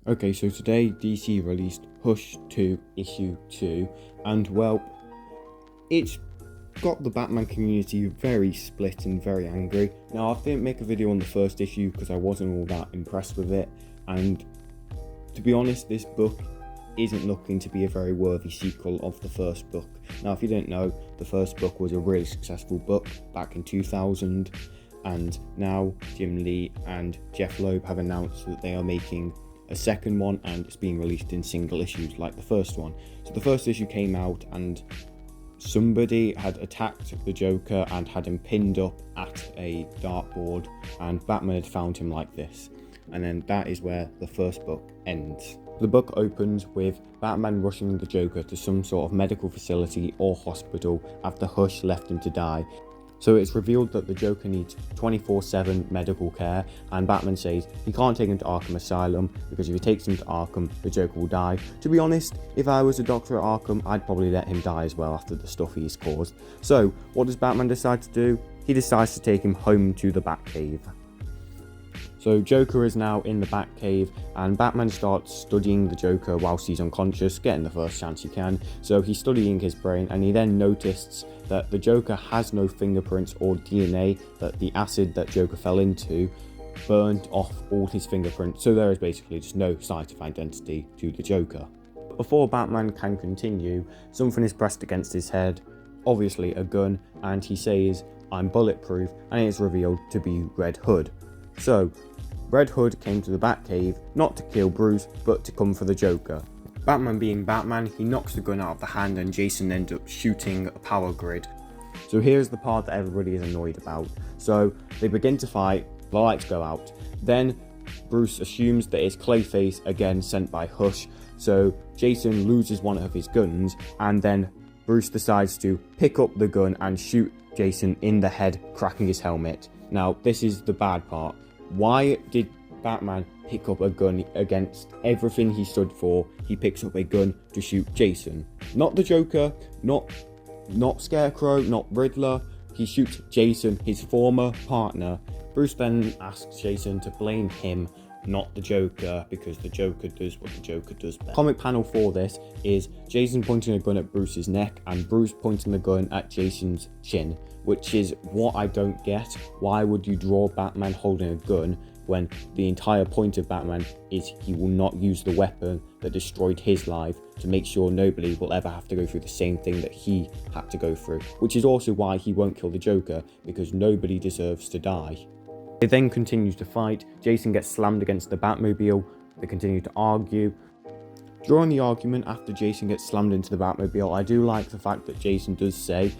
Okay, so today DC released Hush 2 Issue 2, and well, it's got the Batman community very split and very angry. Now, I didn't make a video on the first issue because I wasn't all that impressed with it, and to be honest, this book isn't looking to be a very worthy sequel of the first book. Now, if you don't know, the first book was a really successful book back in 2000, and now Jim Lee and Jeff Loeb have announced that they are making a second one, and it's being released in single issues like the first one. So the first issue came out and somebody had attacked the Joker and had him pinned up at a dartboard, and Batman had found him like this. And then that is where the first book ends. The book opens with Batman rushing the Joker to some sort of medical facility or hospital after Hush left him to die. So it's revealed that the Joker needs 24/7 medical care, and Batman says he can't take him to Arkham Asylum because if he takes him to Arkham, the Joker will die. To be honest, if I was a doctor at Arkham, I'd probably let him die as well after the stuff he's caused. So what does Batman decide to do? He decides to take him home to the Batcave. So Joker is now in the Batcave, and Batman starts studying the Joker whilst he's unconscious, getting the first chance he can. So he's studying his brain, and he then noticed that the Joker has no fingerprints or DNA, that the acid that Joker fell into burnt off all his fingerprints, so there is basically just no sight of identity to the Joker. Before Batman can continue, something is pressed against his head, obviously a gun, and he says, "I'm bulletproof," and it is revealed to be Red Hood. So, Red Hood came to the Batcave not to kill Bruce, but to come for the Joker. Batman being Batman, he knocks the gun out of the hand and Jason ends up shooting a power grid. So here's the part that everybody is annoyed about. So they begin to fight, the lights go out. Then Bruce assumes that it's Clayface again sent by Hush, so Jason loses one of his guns, and then Bruce decides to pick up the gun and shoot Jason in the head, cracking his helmet. Now, this is the bad part. Why did Batman pick up a gun against everything he stood for? He picks up a gun to shoot Jason. Not the Joker, not Scarecrow, not Riddler. He shoots Jason, his former partner. Bruce then asks Jason to blame him, not the Joker, because the Joker does what the Joker does best. Comic panel for this is Jason pointing a gun at Bruce's neck and Bruce pointing the gun at Jason's chin, which is what I don't get. Why would you draw Batman holding a gun when the entire point of Batman is he will not use the weapon that destroyed his life to make sure nobody will ever have to go through the same thing that he had to go through, which is also why he won't kill the Joker, because nobody deserves to die. They then continue to fight. Jason gets slammed against the Batmobile. They continue to argue. During the argument, after Jason gets slammed into the Batmobile, I do like the fact that Jason does say,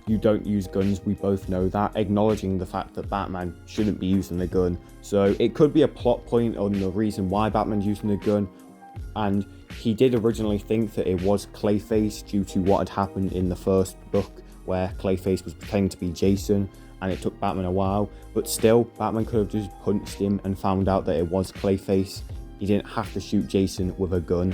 "You don't use guns, we both know that," acknowledging the fact that Batman shouldn't be using the gun. So it could be a plot point on the reason why Batman's using the gun, and he did originally think that it was Clayface due to what had happened in the first book where Clayface was pretending to be Jason, and it took Batman a while, but still, Batman could have just punched him and found out that it was Clayface. He didn't have to shoot Jason with a gun.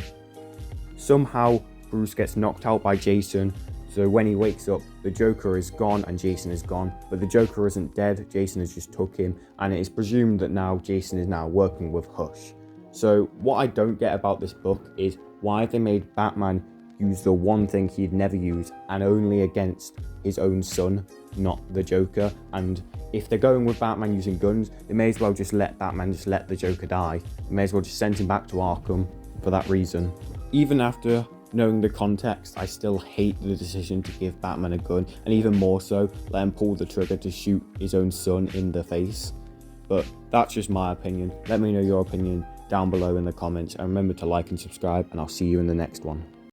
Somehow, Bruce gets knocked out by Jason, so when he wakes up, the Joker is gone and Jason is gone, but the Joker isn't dead, Jason has just took him, and it is presumed that now Jason is now working with Hush. So what I don't get about this book is why they made Batman use the one thing he'd never use, and only against his own son, not the Joker. And if they're going with Batman using guns, they may as well just let Batman just let the Joker die. They may as well just send him back to Arkham for that reason. Even after knowing the context, I still hate the decision to give Batman a gun, and even more so, let him pull the trigger to shoot his own son in the face. But that's just my opinion. Let me know your opinion down below in the comments, and remember to like and subscribe, and I'll see you in the next one.